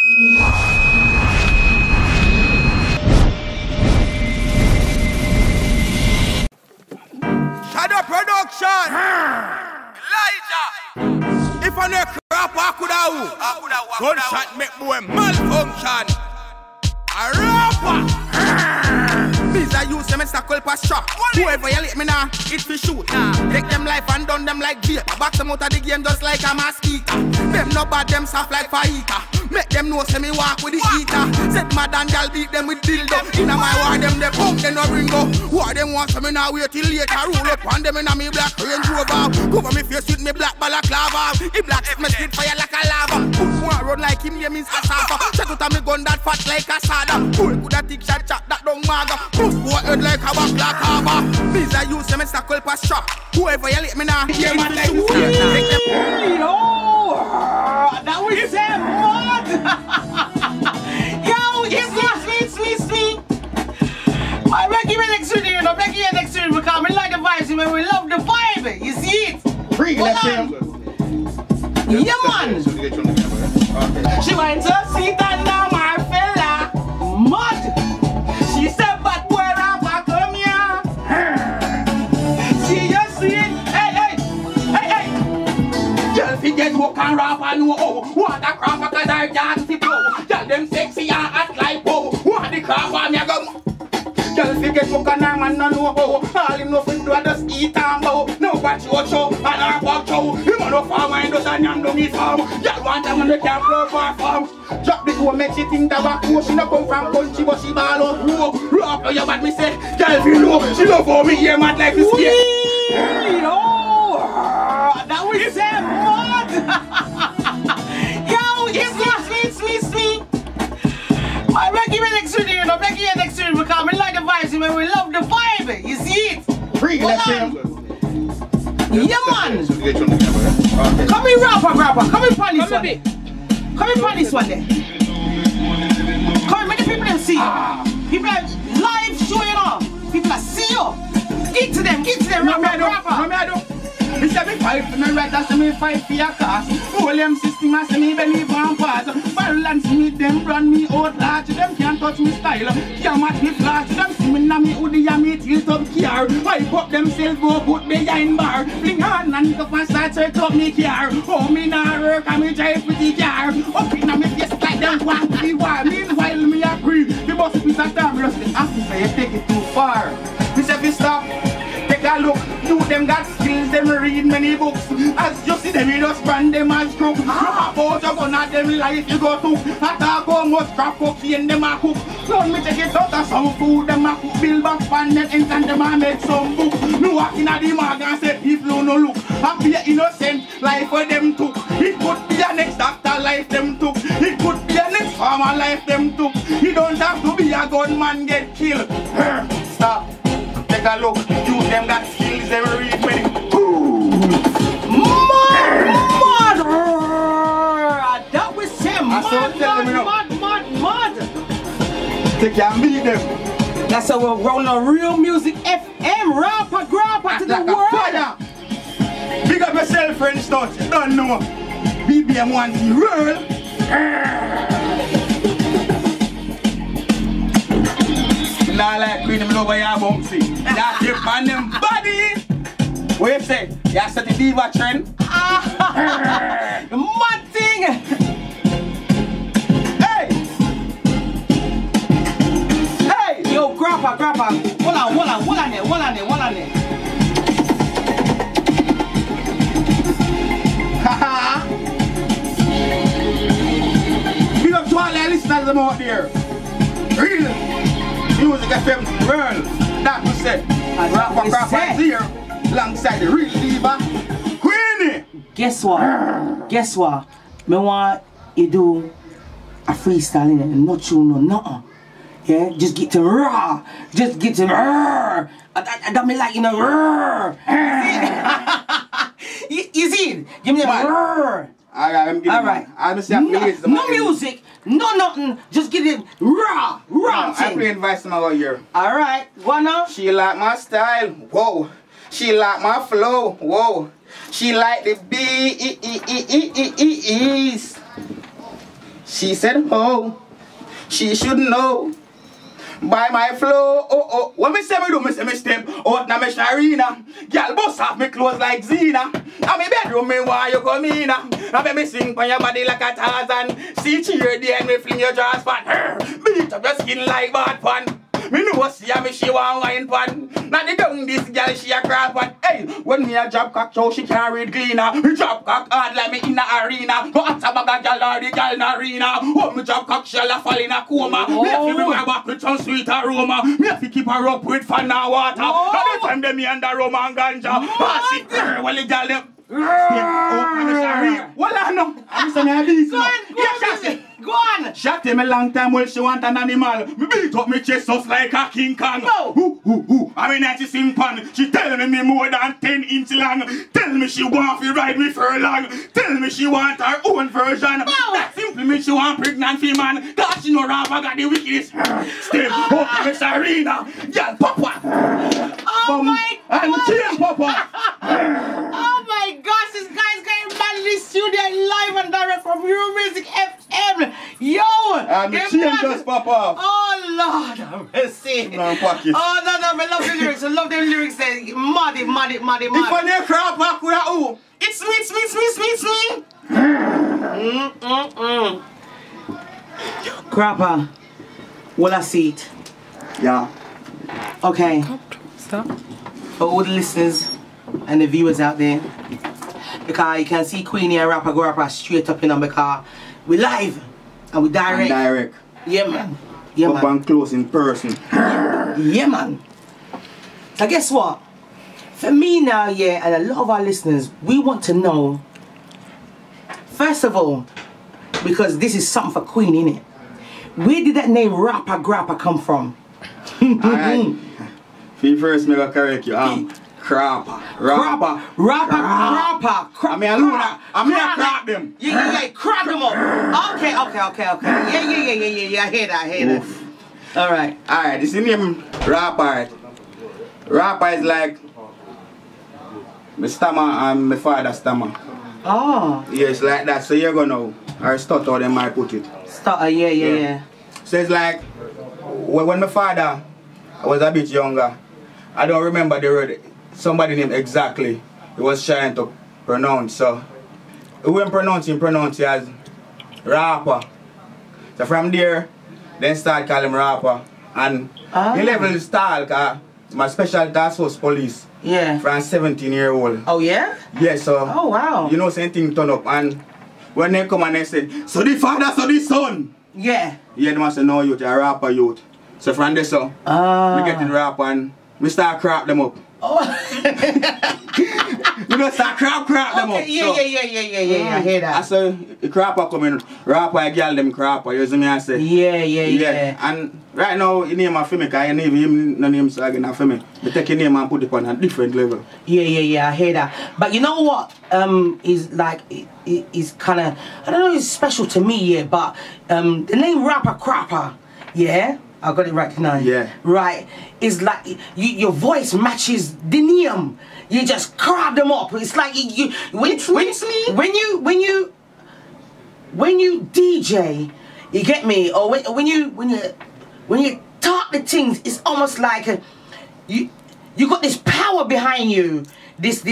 Shadow Production. Elijah. If I no crap, I could have. Gunshot make boy malfunction. A rapper. These are you semester call pass shot. Whoever you let me now, it fi shoot. Take them life and done them like beer. Back them out of the game just like a mosquito. Them no bad, them soft like fajita. Make them know say me walk with the heater. Set mad and gal beat them with dildo. Inna my war them they pump, they no ringo. War them want so me now wait till later. Roll up on them inna me black Range Rover. Cover me face with me black balaclava. He black me spit fire like a lava. Put one run like him name is Asapa. Check out me gun that fat like a sada. Pull good a tick shot chat that don't maga. Push boy head like a back like harbor. These are you semester call pass shot. Whoever you let me now. Yeah man like this. That was Sam Mod. Yo, it's me. I'm making you next to you. I'm making you next to you because we like the vibes, man. We love the vibe. You see it? Bring that Sam. Yeah, man. She went to sit and now my fella. Mud. She said, but where am I come here? See you see it? Hey. Girl, forget walk and rap and know oh. What the crap because I dance to blow. Tell them sexy and act like oh. What the crap and me go. Girl, forget walk and I'm and know oh. All him know for do just eat and bow. No watch your show and I walk show. Him on no farm and does and yam down his farm. Y'all want them on the camp blow for a farm. Drop the door, make she think that back she no come from country but she ball out road. Rock on your bad me say, girl you know she love for me here mad like this here. That was Sam Mod. Yo, it's me. I'm making you next to you. I'm making you next to you because we like the vibes, man. We love the vibe. You see it? Bring that Sam. Yeah, man. Come here, rapper. Come here, on this one. Come here, on this one there. Come here, make the people them see you. People are live show you know. People are see you. Get to them, rapper. Me say me fight for me right, that's me fight for your cause. All them system I say me believe on pass. Balance me, them run me out large. Them can't touch me style. Can't match me flash. Them see me na me hoodie and me tilt up car. Wipe up themselves go put behind bar. Fling on and go and start to up me car. Oh me nah work and me drive with the car. Up in me face like them want to be war. Meanwhile me agree. The boss piece of time just the officer you take it too far. Me say fi stop. Take a look, you them got skills, them read many books. As you see them, you just brand them as crook. You have out your gun at them life you go to. At a go much crap cocaine them a cook. Don't me take it out of some food, them a cook. Build back pan them and them a make some book. No walking at the mag and say if you no look. Happy innocent life for them took. It could be a next doctor life them took. It could be a next farmer life them took. You don't have to be a gunman get killed. Stop. Take a look, you them got skills, they will read many. Mad! That was him. Mad. They can beat them. That's how we're rolling on Real Music FM. Rapper, grapper to the world. Fire. Big up yourself, French Touch. You don't know. BBM wants the world. Not like Queen of Love, you bumpsy. That's your man, them body. What you say? You have the diva trend? The mad thing. Hey, yo, grappa. Hold on there. Haha. Big up to all the listeners them out there. Real. Music FM world, that we said. And rapper here, alongside the real diva, Queenie. Guess what? Me want you do a freestyle in it, not tune no nothing. Yeah, just get to raw. Just get to raw. I got me like you know raw. You see it? Give me that raw. Alright. No music, no nothing, just get it raw. I play advice to my lawyer here. Alright, what now? She like my style, whoa. She like my flow, whoa. She like the beats. She said, oh, she should know. By my flow, oh, when me say me do, me say me step out na me arena. Girl bust off me clothes like Zena. And me bedroom me why you come in. And me sing on your body like a Tarzan. See cheer the end me fling your jaws pan. Beat up your skin like bad pan. Me know see me she want wine pan. Now the down this girl she a crap pan. Hey, when me a drop cock show she can't read cleaner. Me drop cock hard like me in the arena. Go at a bag of girl or the girl in the arena. Oh me drop cock shell a fall in a coma. Me have to bring her back with some sweet aroma. Me have to keep her up with fun and water. And the time them me under rum and ganja. Pass it well the girl them. Oh, well I know. I'm saying I beat Go on. Go on. Shot him a long time while she want an animal. Me beat up me chest just like a King Kong. No. I mean that sing pan. She tell me more than 10 inch long. Tell me she want to ride me furlong. Tell me she want her own version. That simply means she want pregnant female. Cause she know Rafa got the wickedest. Step up Miss Arena. Y'all papa. Oh my God. And chain papa. Oh my gosh, this guy's getting mad in the studio live and direct from Real Music FM. Yo! And the chain just pop off. Oh Lord, have mercy. Oh no, I love the lyrics. I love the lyrics. Muddy. If I need crap back with that, it's me. Crapper, will I see it? Yeah. Okay. Stop. For all the listeners and the viewers out there, because you can see Queenie and Rapper straight up in on because we live and we direct. Yeah man. Up and close in person. Yeah man. So guess what? For me now, yeah, and a lot of our listeners, we want to know, first of all, because this is something for Queen, innit? Where did that name Rapper Grappa come from? Alright. First me go correct you. Crapper. Rapper. I mean Luna. I mean I crap them. Yeah, crap them up. Okay. Yeah. I hear that. Alright. This is the name Rapper. Rapper is like my stammer and my father's stammer. Oh. Yes, like that. So you're gonna know. Or stutter them might put it. Stutter, yeah. So it's like when my father was a bit younger, I don't remember the word somebody named exactly. He was trying to pronounce. So when pronounce it as Rapper. So from there, then start calling him Rapper. And the level is style, cause my special task was police. Yeah. From 17-year-old. Oh yeah? Yeah, so oh wow. You know same thing turn up and when they come and they say, so the father, so the son. Yeah. Yeah, they must say no youth, a rapper youth. So from there so we get in rap and we start crap them up. Oh. We don't start crap them up. Yeah, I hear that. I say the crapper coming, rapper I girl them crapper, you see me I say. Yeah. And right now you name a for me, cause you name him no name so again for me. But take your name and put it on a different level. Yeah, I hear that. But you know what? Is like is kinda I don't know it's special to me, yeah, but the name Rapper Crapper, yeah? I got it right tonight. Yeah. Right. It's like your voice matches the name. You just crab them up. It's like when you DJ, you get me, or when you talk the things, it's almost like you got this power behind you, this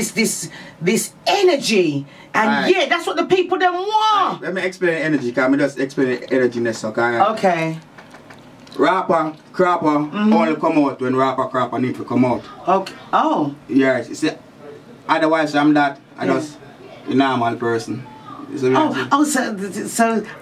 energy, and yeah, that's what the people them want. Let me explain energy, cause I just explain energy-ness, okay? Okay. Rapper, crapper, only come out when rapper, crapper need to come out. Okay. Oh. Yes. See, otherwise I'm that. I just a normal person. So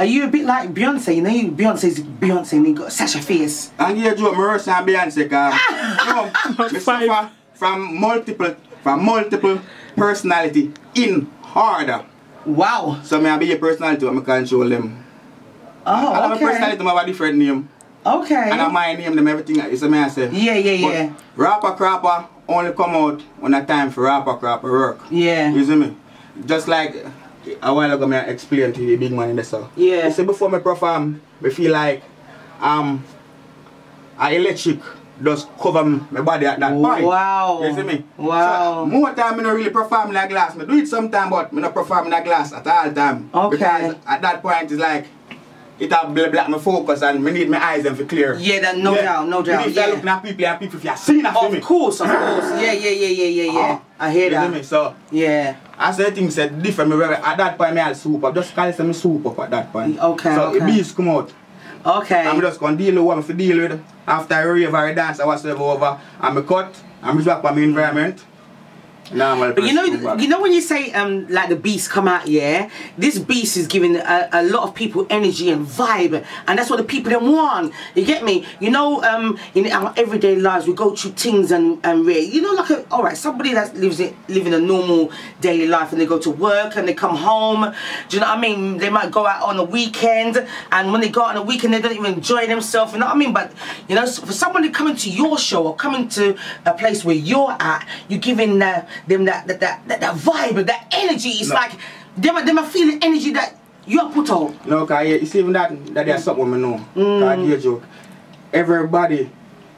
are you a bit like Beyonce? You know, Beyonce's Beyonce and you got such a face. And yeah, Joe Morris and Beyonce, cause you suffer from multiple personality in order. Wow. So me be a personality, I control them. Oh, I have a personality, I have a different name. Okay. And I might name them everything, you see me I say. Yeah. Rapper, crapper only come out when a time for rapper, crapper work. Yeah. You see me? Just like a while ago I explained to the big man in the south. Yeah. You see, before me perform, I feel like a electric just cover my body at that point. Wow. You see me? Wow. So, more time I don't really perform in a glass. I do it sometime, but I don't perform in a glass at all time. Okay. Because at that point it's like it'll black my focus and me need my eyes them for clear. Yeah, that no doubt, no doubt. Me need to looking at people and people if you're seeing after me. Of course. Yeah. I hear that. Me? So yeah. I said things said different. Me at that point me I'll soup up. Just call it me soup up at that point. Okay. So the beast come out. Okay. I'm just gonna deal with what I'm to deal with. After I rave or I dance or whatsoever over, I'm a cut. I'm back by my environment. But you know when you say like the beast come out, yeah, this beast is giving a lot of people energy and vibe, and that's what the people don't want. You get me? You know, in our everyday lives we go through things and you know, like alright, somebody that living a normal daily life and they go to work and they come home. Do you know what I mean? They might go out on a weekend, and when they go out on a weekend they don't even enjoy themselves. You know what I mean? But you know, for somebody coming to your show or coming to a place where you're at, you're giving them that vibe, that energy. It's like them are feeling energy that you're put on. No, cause you see even that there's something we know. Cause you joke. Everybody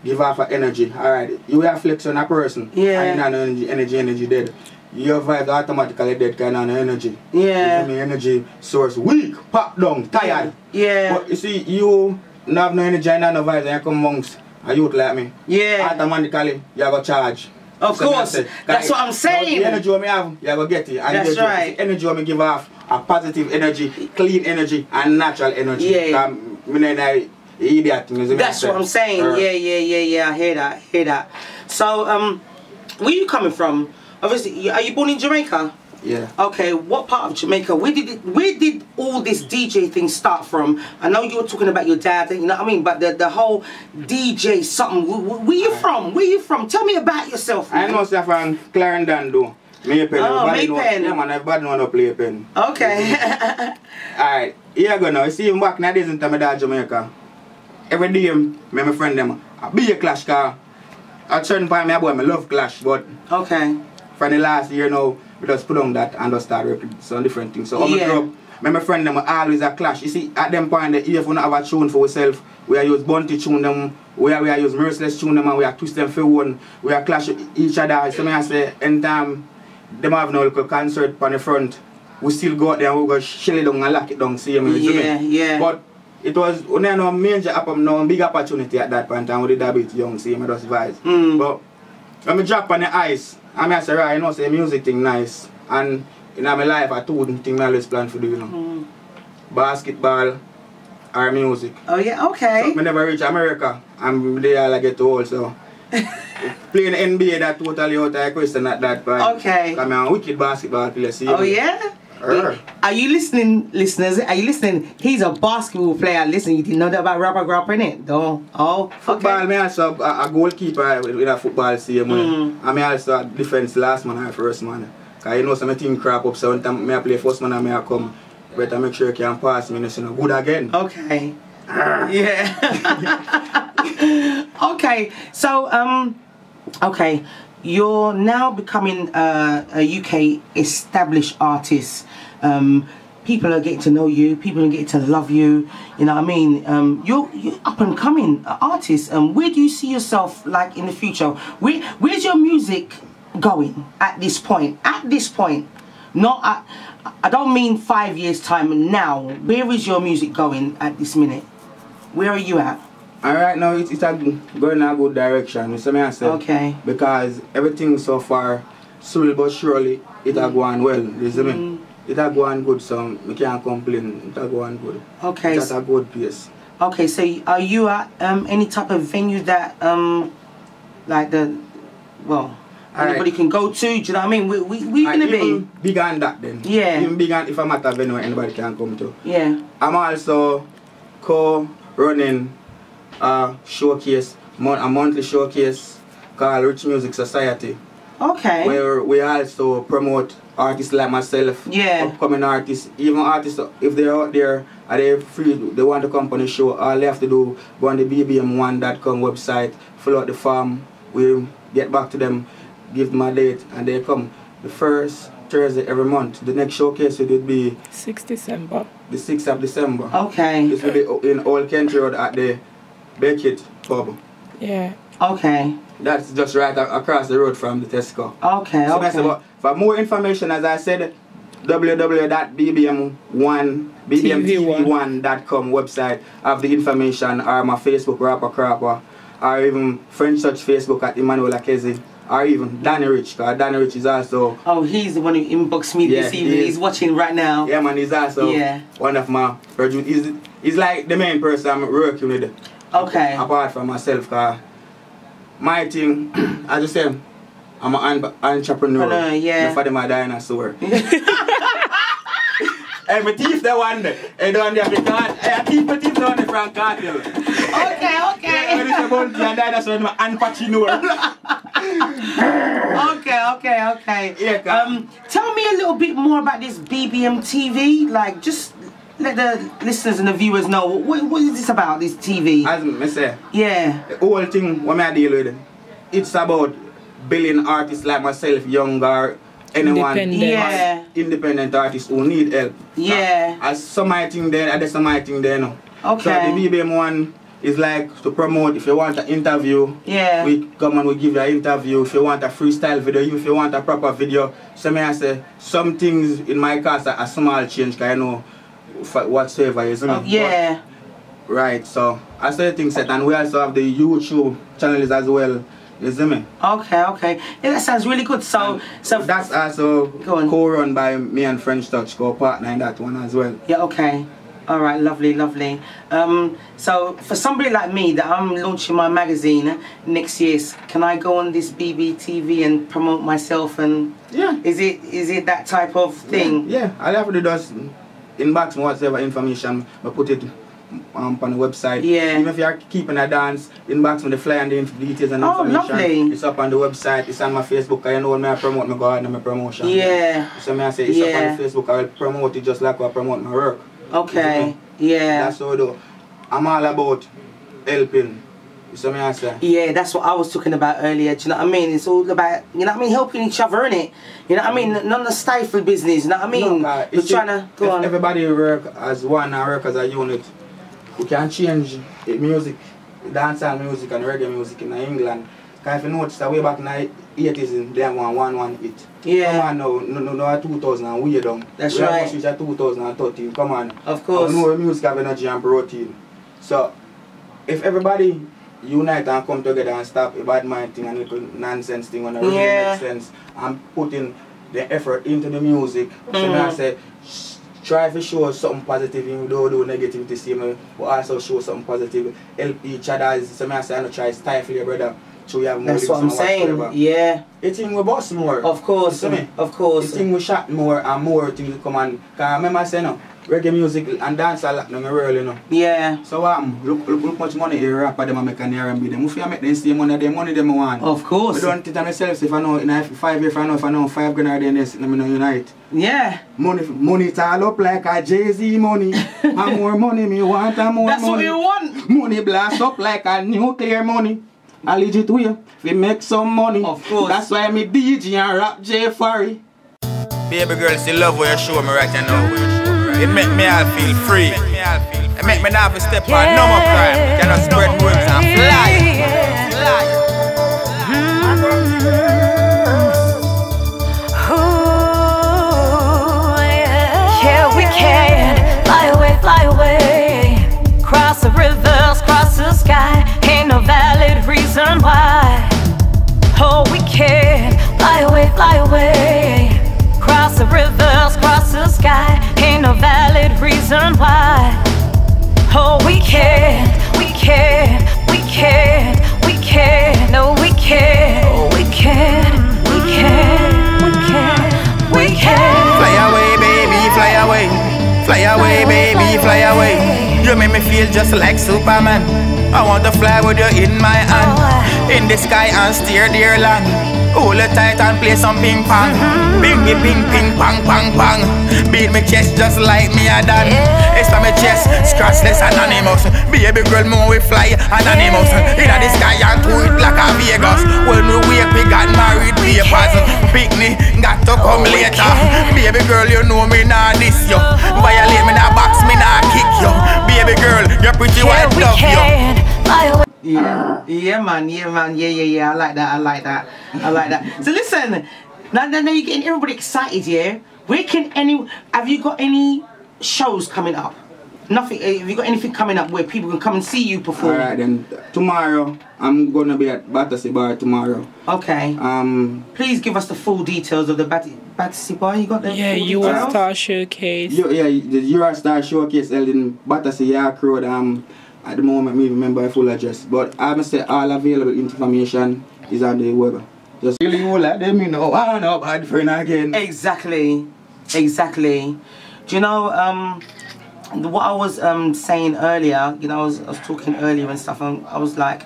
give off an energy. Alright, you have flex on a person. Yeah. And you know energy dead. Your vibe automatically dead kind of energy. Yeah. You see me, energy source weak, pop down, tired. Yeah. But you see, you don't have no energy and no vibes and you come amongst a youth like me. Yeah. Automatically you go charge. Of course, that's what I'm saying. The energy I have, you go get it. And that's right. The energy I give off a positive energy, clean energy, and natural energy. Yeah. Idiot. That's what I'm saying. Yeah. I hear that. So, where you coming from? Obviously, are you born in Jamaica? Yeah. Okay, what part of Jamaica? Where did all this DJ thing start from? I know you were talking about your dad, you know what I mean? But the whole DJ something, where you from? Where you from? Tell me about yourself, man. I know I'm from Clarendon, though. Maypen. Oh, Maypen. Yeah, man, everybody know how to play pen. Okay. Alright, here I go now. You see, him back nowadays in dad Jamaica. Every day, me and my friend them, I be a clash car. At certain point, I love clash, but okay. For the last year now, we just put on that and just start working some different things. So when I grow up, my friend them always a clash. You see, at them point, if we don't have a tune for ourselves, we are use Bunty tune them, we are use Merciless tune them, and we are twist them for one. We are clash each other. So I say, anytime them have no little concert on the front, we still go out there and we go shell it down and lock it down. See me? Yeah. But it was no major no big opportunity at that point, and we did a bit young. See me? Just vibes. But when I drop on the ice, I say, right, you know, say music thing nice. And in my life, I two things I always plan to do, you know. Basketball or music. Oh, yeah, okay. So I never reach America. And there I get too old, so. Playing NBA, that totally out of question at that point. Okay. I'm a wicked basketball player, see. Oh, yeah? Are you listening, listeners? Are you listening? He's a basketball player. Listen, you didn't know that about Rapper Grappa, innit? Don't. Oh, football, okay. Me also a goalkeeper with a football team. And me also a defense last man and first man. Because you know some thing crap up, so sometimes I play first man and I come. Better make sure you can pass me, you know, good again. Okay. Yeah. Okay. So, okay. You're now becoming a UK established artist. People are getting to know you. People are getting to love you. You know what I mean? You're up and coming artist. Where do you see yourself like in the future? Where's your music going at this point? At this point, not at, I don't mean 5 years time. Now, where is your music going at this minute? Where are you at? Right now it's going in a good direction, you see me I say? Okay. Because everything so far, slowly but surely, it are going well, you see me? It are going good, so we can't complain, it are going good. Okay. It's at a good pace. Okay, so are you at any type of venue that, like anybody can go to, do you know what I mean? Where you gonna be? Even bigger than that then. Yeah. Even bigger if I'm at a venue anybody can come to. Yeah. I'm also co-running a showcase, a monthly showcase called Rich Music Society. Okay. Where we also promote artists like myself, upcoming artists, even artists, if they're out there and they're free, they want to come on the show, all they have to do, go on the bbm1.com website, fill out the form, we get back to them, give them a date, and they come. The first Thursday every month. The next showcase would be 6th December. The 6th of December. Okay. This will be in Old Country Road at the Beckett pub. Yeah. Okay. That's just right across the road from the Tesco. Okay, so okay. For more information, as I said, www.bbm1 bbmtv1.com website. I have the information, or my Facebook, Rapper Crapper, or even French Touch Facebook at Emmanuel Akezi, or even Danny Rich, because Danny Rich is also... Oh, he's the one who inboxed me this evening. He's watching right now. Yeah, man, he's also one of my producers. He's like the main person I'm working with. Okay. Apart from myself, because my thing, as you say, I'm an entrepreneur. Yeah. For them, a dinosaur. Hey, my teeth the one there. Hey, the one there because I keep my teeth the one from Cartel. Okay. Yeah, when it's about the dinosaur, I'm an entrepreneur. Okay. Yeah, tell me a little bit more about this BBM TV. Like, just let the listeners and the viewers know what is this about, this TV? As I say, yeah, the whole thing what I deal with, it's about building artists like myself, younger, anyone, independent artists who need help. Yeah. As some I think there, there's some I think there now. Okay. So the BBM one is like to promote. If you want an interview, we come and we give you an interview. If you want a freestyle video, if you want a proper video, so may I say some things in my case are a small change, because I know whatsoever, isn't it? Yeah. But, right, so I say things set, and we also have the YouTube channels as well. You see me? Okay. Yeah, that sounds really good. So that's also co-run by me and French Touch, co-partner in that one as well. Yeah, okay. Alright, lovely. So for somebody like me that I'm launching my magazine next year, can I go on this BBTV and promote myself and is it that type of thing? Yeah. I'll have to just inbox me whatever information, but put it on the website. Yeah. Even if you're keeping a dance, inbox me the flyer and the details and information. Lovely. It's up on the website, it's on my Facebook. I know when I promote my God and my promotion. Yeah. So I say it's up on Facebook, I will promote it just like I promote my work. Okay. Yeah. That's how I do. I'm all about helping. You see me I say? Yeah, that's what I was talking about earlier. Do you know what I mean? It's all about, you know what I mean, helping each other, innit? You know what I mean? None of the stifle business, you know what I mean? Look, we're trying to go on. Everybody work as one and work as a unit. We can change the music, dancehall music and reggae music in England. Because if you notice that way back in the 80s, they have one hit. Yeah. Come on now, no 2000 and we done. That's right. We have 2013, come on. Of course. We know music have energy and protein. So, if everybody unite and come together and stop a bad mind thing and little nonsense thing when it really makes sense, and putting the effort into the music, so I say, try to show something positive, even though do negativity same, but also show something positive, help each other. So I say, I don't try to stifle your brother. So we have more. That's what I'm saying. Yeah. It's thing we boss more. Of course. Of course. It's thing we shot more and more things come on. Cause remember I say no, reggae music and dancehall in the world, you know. Yeah. So look much money the rapper them make an R&B them. If you make the same money them want. Of course. I don't think to myself if I know in 5 years if I know 5 grand then this let me know unite. Yeah. Money tall up like a Jay-Z money. And more money me want and more That's money. That's what you want. Money blast up like a nuclear money. I legit way, we make some money. Of course. That's why me DJ and rap J Farry. Baby girl, still love what you show me right now. It make me all feel free. It make me not have to step on no more crime. Can I spread wings and fly? Yeah, we can fly away. Cross the rivers, cross the sky. Ain't no valid reason why. Oh, we can fly away. Cross the rivers, cross the sky. Ain't no valid reason why. Oh, we can. No, we can. Oh, we can. Fly away, baby, fly away. Fly away, baby, fly away. You make me feel just like Superman. I want to fly with you in my hand, in the sky and steer dear land. Hold it tight and play some ping pong. Bing ping pang pang. Beat me chest just like me a dad. It's my chest, scratchless anonymous. Baby girl, more we fly anonymous. In the sky and do it like a Vegas. When we wake, we got married papers. Picnic got to come later. Baby girl, you know me nah diss you. Violate me nah box, me nah kick you. Baby girl, you're pretty white, love you. Yeah, man. I like that. So listen, now you're getting everybody excited, yeah? Have you got any shows coming up? Nothing. Have you got anything coming up where people can come and see you perform? Alright then, tomorrow I'm gonna be at Battersea Bar tomorrow. Okay. Please give us the full details of the Battersea Bar. You got the Yeah, full Eurostar Showcase. The Eurostar Showcase held in Battersea York Road. At the moment, I remember a full address, but I must say all available information is on the web. Just really you let them know. I don't know about friend again. Exactly. Do you know what I was saying earlier? You know, I was talking earlier and stuff, and I was like,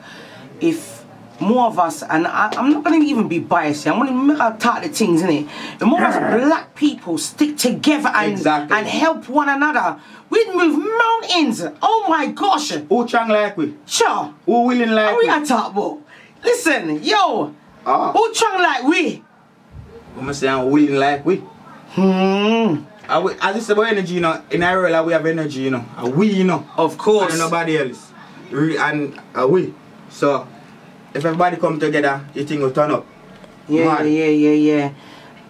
if more of us, and I'm not going to even be biased here, I'm going to talk the things, innit? If more of us black people stick together and help one another, we'd move mountains. Oh my gosh. Who strong like we? Sure. Who willing like we? Who we talk about? Listen, yo. Who strong like we? I'm saying willing like we. As I said about energy, you know, in our world we have energy, you know. We, you know. Of course. And nobody else. And we. So, if everybody come together, you think will turn up. Yeah.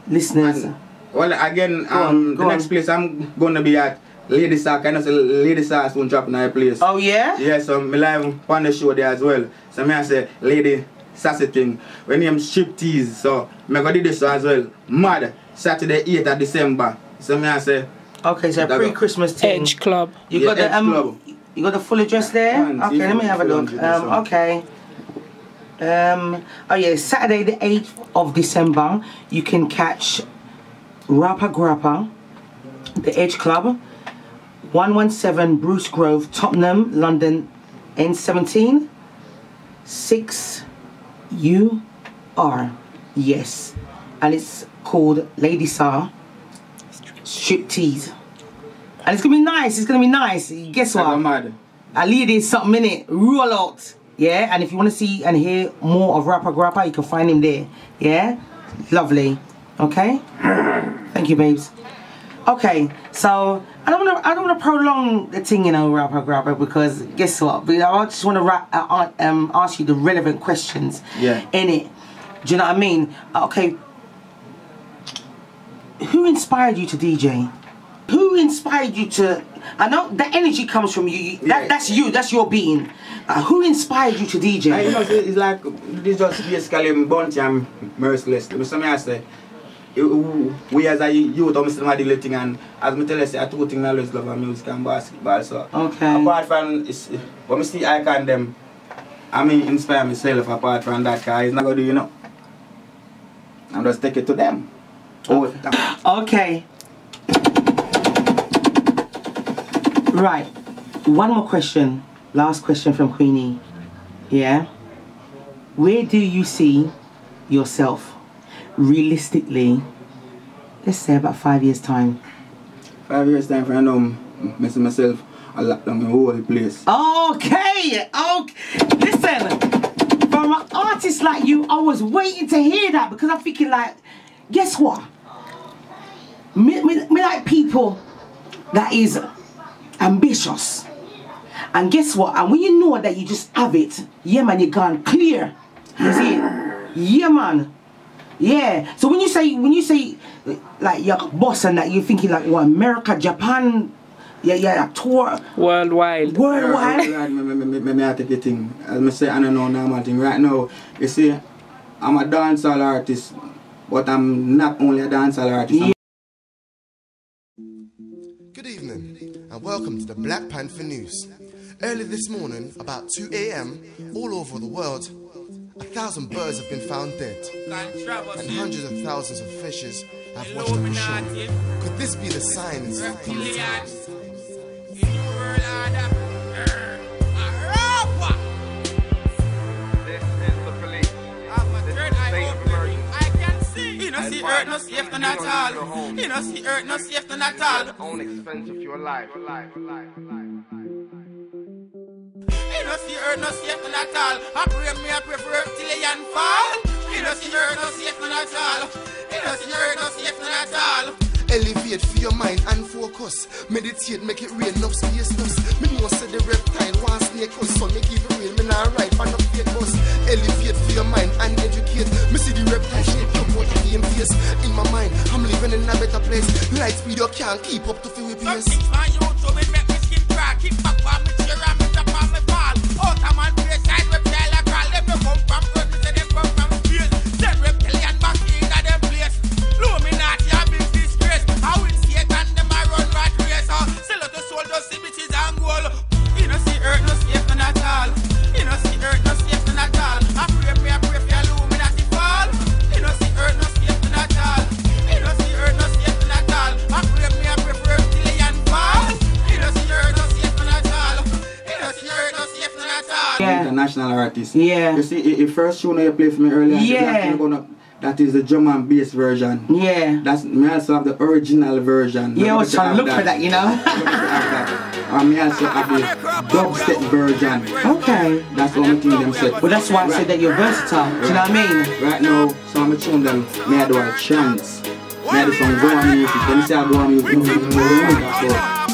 Listeners. And, well, again, the next place I'm going to be at, Lady Sack. I know say Lady Sack won't drop in our place. Oh, yeah? Yeah, so I'm live on the show there as well. So I say Lady Sassy thing. When I'm Striptease, so I'm going to do this as well. Mad. Saturday 8th of December. So I say. Okay, so pre-Christmas thing. Edge Club. You got the you got the full address there? Okay, let me have a look. Okay. Oh yeah, Saturday the 8th of December, you can catch Rapper Grappa, the Edge Club, 117 Bruce Grove, Tottenham, London, N17 6UR. Yes, and it's called Lady Saw Striptease, and it's gonna be nice. It's gonna be nice. Guess what? A lady something in it. Roll out. Yeah, and if you want to see and hear more of Rapper Grappa, you can find him there. Yeah, lovely. Okay, thank you, babes. Okay, so I don't want to prolong the thing, you know, Rapper Grappa, because guess what? But I just want to ask you the relevant questions. Yeah. In it, do you know what I mean? Okay. Who inspired you to DJ? Who inspired you to? I know that energy comes from you. That's you. That's your being. Who inspired you to DJ? You know, it's like this just basically bounty and merciless. Something I say. We as a youth, I'm still doing thing, and as I tell you, I two things I always love music and basketball. So apart from when I see icon them, I mean inspire myself. Apart from that, guy, it's not gonna do, you know. I'm just take it to them. Okay. Right. One more question. Last question from Queenie. Yeah. Where do you see yourself realistically, let's say about 5 years time? 5 years time, for I know messing myself a lot on the whole place. Okay. Listen, from an artist like you, I was waiting to hear that, because I'm thinking like, guess what? Me like people that is ambitious. And guess what? And when you know that you just have it, yeah man, you're gone clear. You see it? Yeah man. Yeah. So when you say like your boss and that, you're thinking like what, America, Japan, yeah, tour. Worldwide. Me I take a thing. As I say, I don't know normal thing. Right now, you see, I'm a dancehall artist, but I'm not only a dancehall artist. Yeah. Good evening and welcome to the Black Panther News. Early this morning, about 2 AM, all over the world, 1,000 birds have been found dead, and hundreds of thousands of fishes have washed up ashore. Could this be the signs of coming times? You know, see earth no safe none at all. You know, see earth no safe none at all. At the own expense of your life. You know, see earth no safe none at all. I pray me, I pray for earth till it and fall. You know, see earth no safe none at all. You know, see earth no safe none at all. Elevate for your mind and focus. Meditate, make it rain, enough space us. Me know say the reptile want snake us, so me give it rain, me not right, but no fake us. Elevate for your mind and educate. Me see the reptile shape, you put game face. In my mind, I'm living in a better place. Light speed, you can't keep up to feel with pace. Some things on YouTube, it make me skin crack. Kick back on me chair and me drop on me fall. Out of man place, side reptile, I call them. They come from front, they say them come from space. Send reptilian back in at them place. Illuminati, a big disgrace. How will Satan, them a run rat race. Sell out the soul, just see bitches and gold. You know see earth, no safe none at all. You know see earth, no safe none at all. I pray for Illuminati fall. You know see earth, no safe none at all. You know see earth, no safe none at all. I pray for reptilian fall. You know see earth, no safe none at all. You know see earth, no safe none at all. Yeah. International artist. Yeah. You see, the first tune you played for me earlier, Yeah. that is the drum and bass version. Yeah. That's me also have the original version. Yeah, I was trying to look for that, you know. Me also have the dubstep version. Okay. That's what I think them said. Well, that's why I said that you're versatile. Do you know what I mean? Right now, some of the tune them, me I do a chance. Me I do some Goa music. When you say I Goa music, you know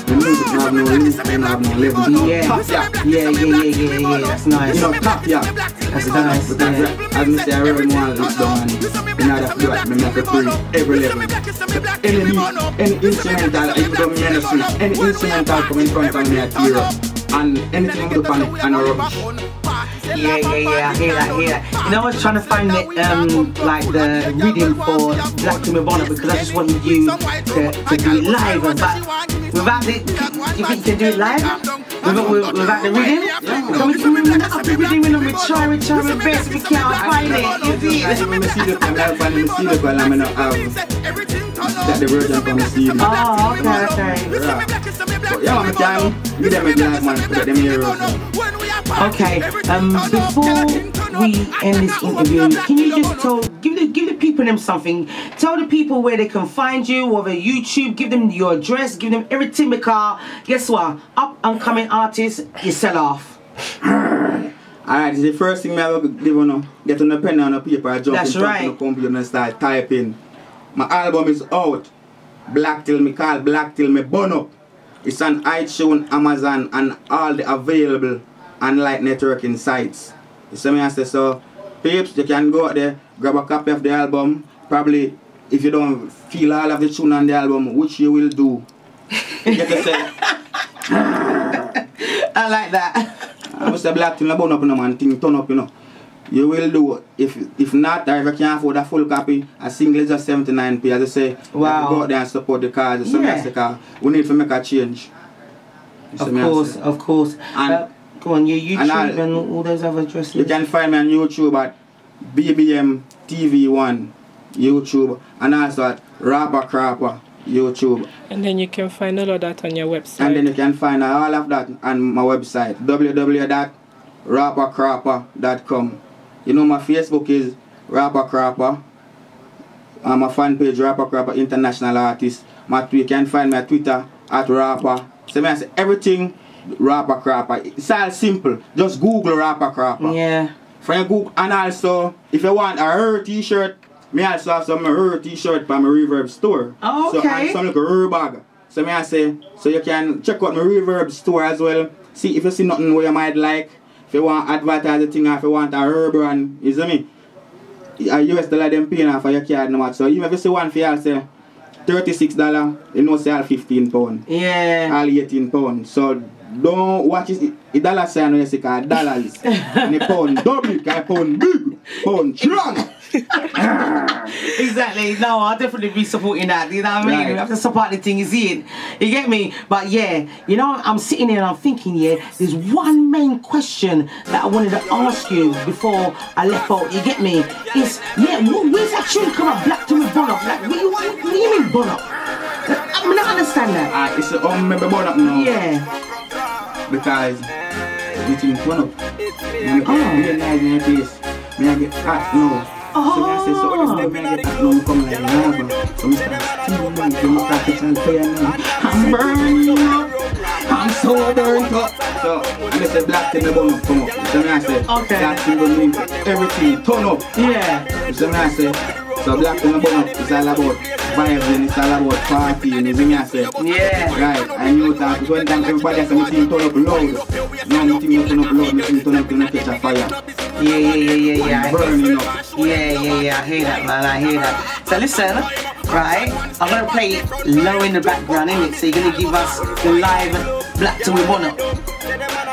the music have no rhythm and have no level. Yeah. Top, yeah. Yeah. That's nice. You know, top, yeah. That's nice. But that's right. As me say, I really want to look down and in order to do it, me make a free every level. Any instrumental, even though me in the street, any instrumental come in front of me at tear up. And anything I'm doing and a rubbish. Yeah, I hear that. You know, I was trying to find the like the rhythm for Black to Move On because I just wanted you to do it live, but without the, you think you can do it live? Without the rhythm? Can we up the rhythm and we try our best if we can't find it, you see? That the version from the CD. Oh, okay. But yeah, man, can you them make live man, put them here. Okay, before we end this interview, can you just give the people them something? Tell the people where they can find you, over YouTube, give them your address, give them everything because guess what? Up and coming artists, you sell off. Alright, this is the first thing I will give on get on a pen and a paper, I jump That's in front of the computer and start typing. My album is out. Black Till Me Call, Black Till Me Burn Up. It's on iTunes, Amazon, and all the available online networking sites. You see me I say so? Peeps, you can go out there, grab a copy of the album. Probably, if you don't feel all of the tune on the album, which you will do. You get to say. I like that. I must say Black Till Me Burn Up, you know, man, thing turn up, you know. You will do. If not, or if you can't afford a full copy, a single is just 79p. As I say, wow. You have to go out there and support the cause. Yeah. We need to make a change. Of course. And go on your YouTube and all those other addresses. You can find me on YouTube at BBM TV1 YouTube and also at Rapper Crapper YouTube. And then you can find all of that on your website. And then you can find all of that on my website www.rappercrapper.com. You know my Facebook is Rapper Crapper. My fan page Rapper Crapper International Artist. You can find me at Twitter at Rapper. So I say everything Rapper Crapper. It's all simple. Just Google Rapper Crapper. Yeah. From Google, and also if you want a her t-shirt, me also have some her t-shirt from my Reverb store. Oh, okay. So and some like a her bag. So I say so you can check out my Reverb store as well. See if you see nothing where you might like. If you want to advertise the thing or if you want a herb brand, you see me? A US dollar them paying for your card no matter. So even if you see one for you say $36, you know say all £15. Yeah. All £18. So don't watch it. The dollar sign when you see dollars. And the pound double, because pound big, pound strong. Exactly. No, I'll definitely be supporting that. You know what I mean? Right. We have to support the thing you see it. You get me? But yeah, you know, I'm sitting here and I'm thinking, yeah, there's one main question that I wanted to ask you before I left out. You get me? It's, yeah, where's that tune come up? Black to Me Burn Up. Like, what do you mean burn up? I mean, I don't understand that. It's maybe burn up now. Yeah. Because you think burn up. And I realize in your face, I get hot now. So I say, so what is the man get hot now? Come like lava. So I start steaming, so I start catching fire now. I'm burning up. I'm so burnt up. So I say Black Till Me Burn Up come up. So I say, Black Till Me Burn Up, everything turn up. Yeah. So I say, so Black Till Me Burn Up is all about vibes and it's all about party and everything I say. Yeah. Right, and you know that when everybody has something turn up loud. Now me think you turn up loud, me think turn up to catch a fire. Yeah. Burning up. Yeah. I hear that, man. I hear that. So listen, right? I'm gonna play it low in the background, innit? So you're gonna give us the live Black to Wibona.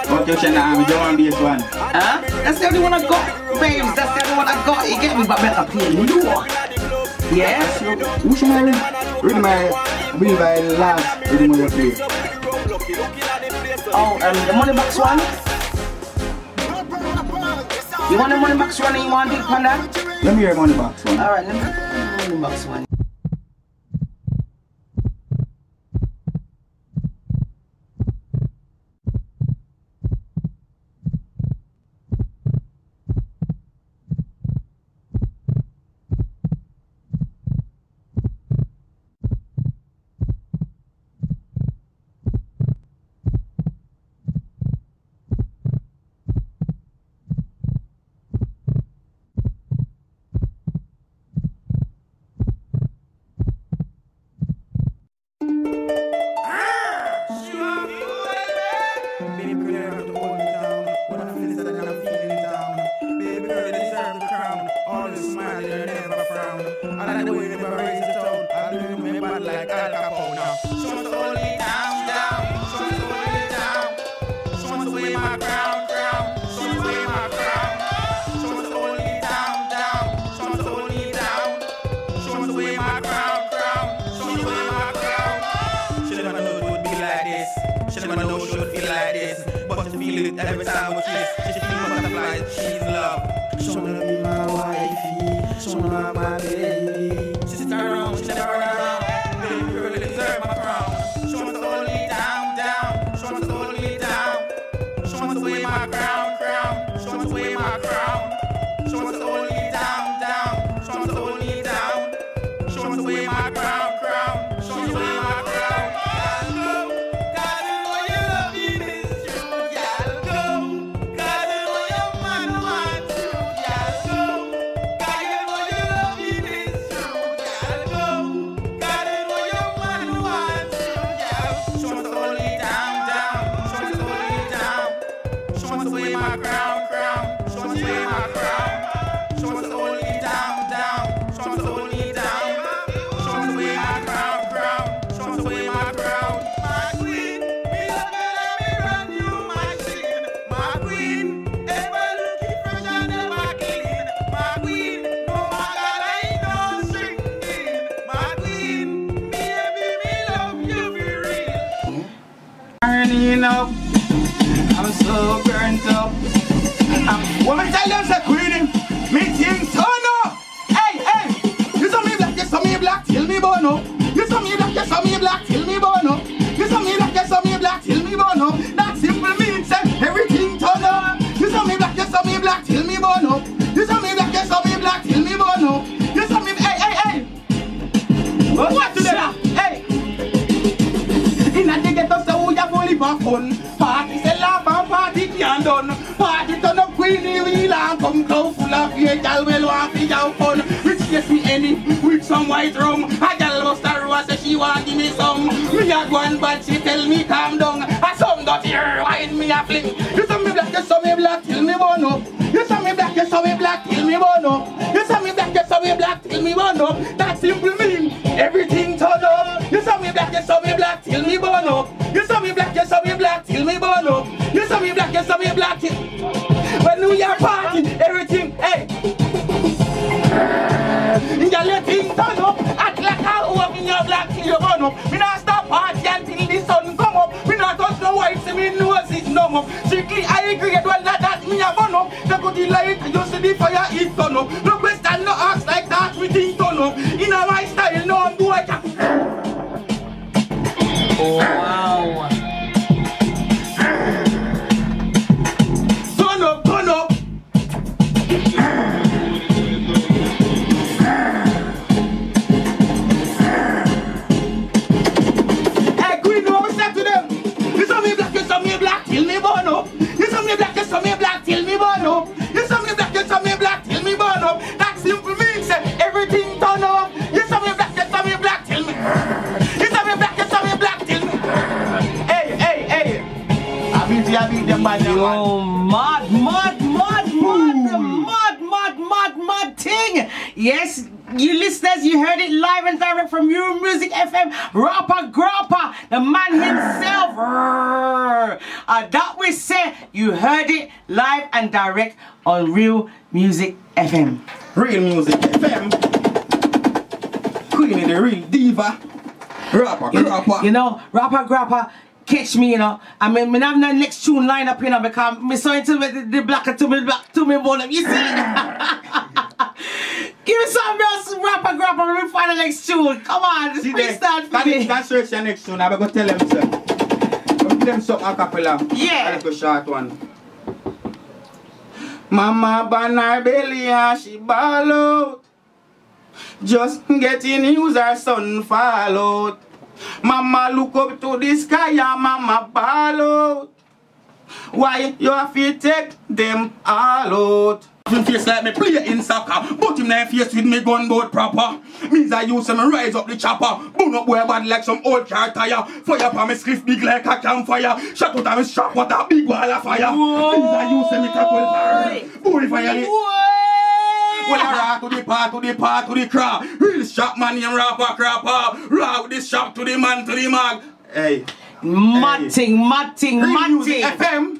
Okay, Shana, we don't want this one. Huh? That's the only one I got, babes. That's the only one I got. You get me? But better play new one. Yeah. Which one? Read my last. Read my play. Oh, the Money Box one. You want the Money Box one and you want Big Panda? Let me hear Money Box one. Alright, let me hear Money Box one. Every time we kiss, she feel butterflies, she's in love. She wanna be my wifey, she wanna be my baby. She sit around, she never around. Baby girl, you deserve my crown. She wants to hold me down. She wants to hold me down. She wants to wear my crown. She wants to wear my crown. She wants to hold me down. She wants to hold me down. She wants to wear my crown. She wants to wear my crown. Burning up, I'm so burnt up. When I tell you, say Queenie, me things turn up. Hey, you saw me black, you saw me black, till me burn up. You saw me black, you saw me black, till me burn up. You saw me black, you saw me black, till me burn up. That simple means say everything turn up. You saw me black, you saw me black, till me burn up. You saw me black, you saw me black, till me burn up. You saw me, hey. What to that? Hey. In a dig ghetto, so we have only for fun. Party sell off and party can't done. Party turn up Queenie wheel and come close full of fear. Gal will want to have fun. Which gets me any with some white rum. A gal must have roast say she want give me some. Me a go on but she tell me calm down. A some dirty wine me a fling. You saw me black, you saw me black till me burn up. You saw me black, you saw me black till me burn up. You saw me black, you saw me black till me burn up. That simple mean everything turn up. You saw me black, you saw me black till me burn up. You saw me black, you saw me black till me burn up. You saw me black, you saw me black till. When we are party, everything, hey. You let things turn up. Act like I'll walk in your black till you burn up. Me not stop party until the sun come up. Me not touch no white, so me nose is numb up. Strictly I agree, well not that me a burn up. They put the light, you see the fire is turn up. No question, no ask like that, we think turn up. In my style, no I'm boy can. Oh, wow. Turn up. Hey, Queen, what we say to them? You saw me black, you saw me black, till me burn up. You saw me black, you saw me black, till me burn up. You saw me black, you saw me black, till me burn up. That simple means everything turn up. You saw me black, you saw me black, till me. You saw me black, you saw me black, till me. Hey. I beat them by them. Yo, mad, thing. Yes, you listeners, you heard it live and direct from Real Music FM. Rapper Grappa, the man himself. That we say, you heard it live and direct on Real Music FM. Real Music FM. Queen of the real diva. Rapper Grappa. You know, Rapper Grappa. Catch me, you know. I mean, I have the next tune line up, you know, because I saw it to the black to me, bone. You see? Give me something else, Rapper Grappa, let me find the next tune. Come on, just freestyle for me. Can't search the next tune. I'm going to tell them, sir. Give them something a cappella. Yeah. Let's go short one. Mama ban her belly and she ball out. Just getting news her son fall out. Mama look up to the sky and mama ball out. Why you have to take them all out? Him face like me play in soccer, but him not face with me gunboat proper. Means I use him rise up the chopper, burn up boy bad like some old car tire. Fire pa me spliff big like a campfire. Shot out of me strap what a big wall of fire. Means I use him couple fire. Boy fire it. Well, I rock to the part to the crowd. Real shop man named Rapper Grappa. Rock this shop to the man to the mag. Hey. Matting. FM.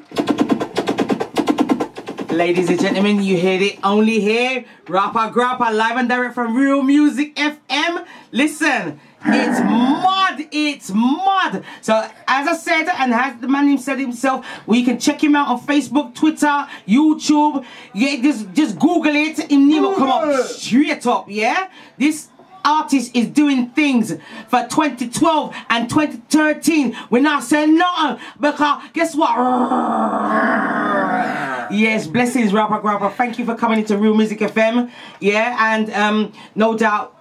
Ladies and gentlemen, you heard it only here. Rapper Grappa live and direct from Real Music FM. Listen, it's mud. So as I said, and as the man said himself, we can check him out on Facebook, Twitter, YouTube. Yeah, just Google it. Him name will come up straight up. Yeah, this artist is doing things for 2012 and 2013. We're not saying nothing because guess what? Yes, blessings, Rapper Grappa. Thank you for coming into Real Music FM. Yeah, and no doubt,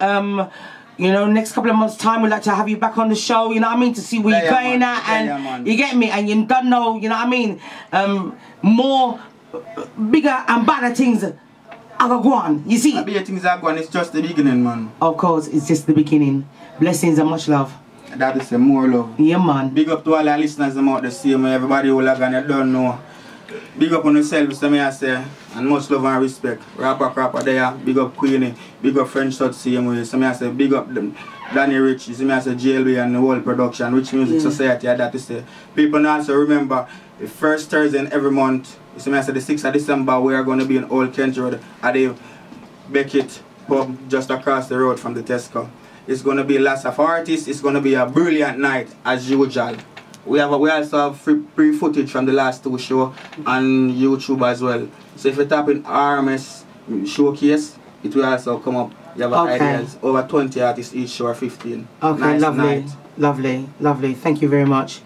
you know, next couple of months' time, we'd like to have you back on the show. You know what I mean? To see where you're going at, and you get me. And you don't know, you know what I mean? More bigger and better things are go on. You see? Bigger things are going. It's just the beginning, man. Of course, it's just the beginning. Blessings and much love. That is more love. Yeah, man. Big up to all our listeners out the same. Everybody who log on, you don't know. Big up on yourself, so I say, and much love and respect. Rapper Grappa there, big up Queenie, big up French Touch same way. So I say, big up them, Danny Rich, so I say JLB and the whole production, Rich Music Society, I that to say. People also remember the first Thursday in every month, so I say the 6th of December, we are going to be in Old Kent Road at the Beckett pub just across the road from the Tesco. It's going to be lots of artists, it's going to be a brilliant night as usual. We also have free footage from the last 2 shows on YouTube as well. So if you tap in RMS Showcase, it will also come up. You have ideas. Over 20 artists each show or 15. Okay, nice lovely. Night. Lovely. Thank you very much.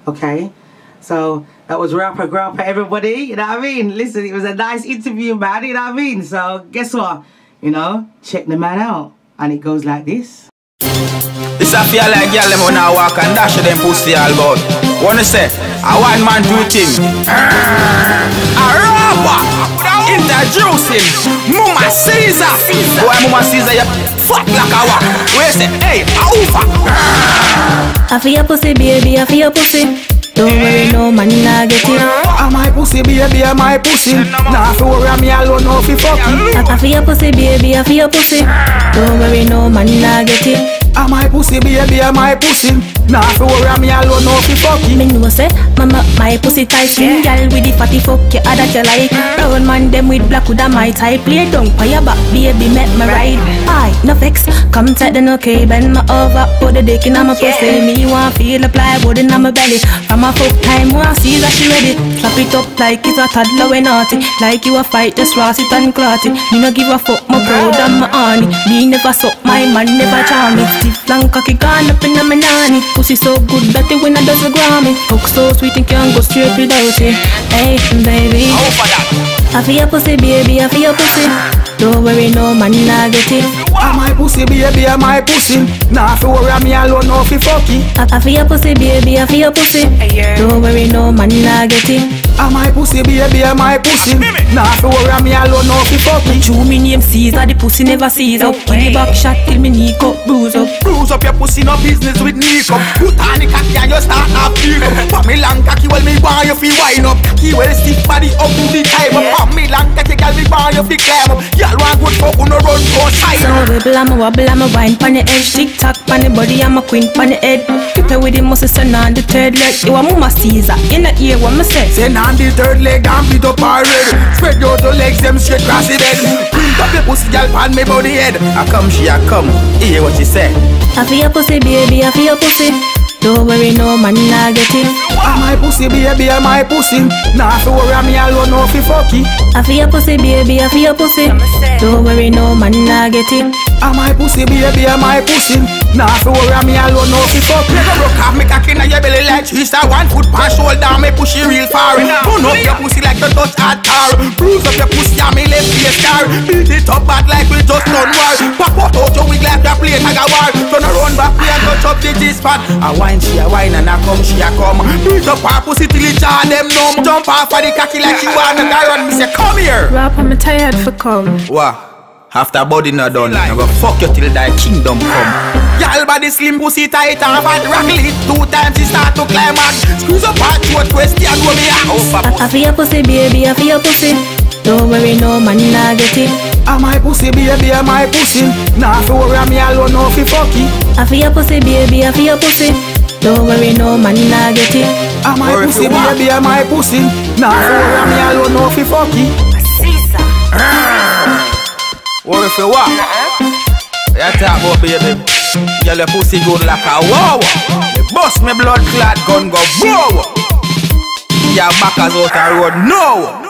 Okay, so that was Rapper Grappa, everybody. You know what I mean? Listen, it was a nice interview, man. You know what I mean? So guess what? You know, check the man out. And it goes like this. This I feel like y'all them when I walk and dash them pussy all about. Wanna say, I one man do thing. A rapper, introducing Mama Caesar. Boy, Mama Caesar, you fuck like a walk. Where say, hey, Aufa. I feel your pussy, baby, I feel your pussy. Don't worry, no man, nah get it. I'm my pussy, baby, I'm my pussy. Nah, for worry, me alone, no fi fuck it. I feel your pussy, baby, I feel your pussy. Don't worry, no man, nah get it. I'm my pussy, baby, I'm my pussy. Nah, for worry, me alone, no fi fuck it. Me know say, mama, my pussy tight. Slim girl with the fatty fuck, you add that you like. Brown man, them with black, with a my type. Play down for your back, baby, make me ride. Aye, no vex, come tight then okay. Bend my over, put the dick in my pussy. Me want feel the plywood in my belly. From my fuck time, when I see that she ready. Slap it up like it's a toddler when naughty. Like you a fight, just ross it and clot it. Me no give a fuck, my proud and my honey. Me never suck, my man never charm me. Stiff long cocky gone up in my nanny. Pussy so good that it when I does a Grammy. Fuck so sweet and can't go straight without it. Hey, baby, I feel your pussy, baby, I feel your pussy. Don't worry, no man, nah get it. I'm my pussy, baby, I'm my pussy. Nah, for worry, me alone, no fi fuck it. I feel your pussy, baby, I feel your pussy. Don't worry, no man, nah get it. I'm my pussy, baby, I'm my pussy. Nah, for worry, me alone, no fi fuck it. True, me name Caesar, the pussy never sees up. Kill the back shot till me knee cut, bruise up. Bruise up your pussy, no business with knee up. Put on the cocky and you start half peak up. Pop me long cocky, well me want you fi wind up. Cocky well stiff body up to the time. Pop me long cocky, girl me want want you fi climb up. Y'all want good fuck, who no run outside. So wobble, I'm a wine pon the edge. Tick tock pon the body, I'm a queen pon the head. Prepare with the muscle, son on the third leg. You a mama Caesar, in the ear, what me say? Send on the third leg and beat up already. Spread out the legs, them straight across the bed. Print up your pussy, girl, pan me body head. I come, hear what she say. I feel your pussy, baby, I feel your pussy. Don't worry, no man, nah get it. My pussy, baby, my pussy. Nah, fi worry, me alone, no fi fuck it. I feel your pussy, baby, I feel your pussy. Don't worry, no man, nah get it. My pussy, baby, my pussy. Nah, fi worry, me alone, no fi fuck it. Never broke off me cock inna your belly like twist. 1 foot pan shoulder, me push it real far. Turn up your pussy like you touch hard tar. Bruise up your pussy and me left face scar. Beat it up bad like we just done war. Pop out your wig like that play tag a war. Turn around back way and touch up the G-spot. She a wine and a come, she a come. Beat up her pussy till it jaw them numb. Jump off of the cocky like she want to run. Me say come here. Rap, I'm tired for come. What? After body not done, I go fuck you till thy kingdom come. Y'all body slim, pussy tight and fat. Rockle it 2 times, she start to climb out. Squeeze up her throat, twist and go me out. I feel your pussy, baby, I feel your pussy. Don't worry, no man, nah get it. My pussy, baby, my pussy. Nah, fi worry, me alone, no fi fuck it. I feel your pussy, baby, I feel your pussy. Don't worry, no man, nah get it. My pussy, baby, my pussy. Nah, fi worry, me alone, no fi fuck it. Worry for what? You talk about baby. Girl, your pussy good like a wow. Me bust me blood clot gun go blow. Your back as out the road, no.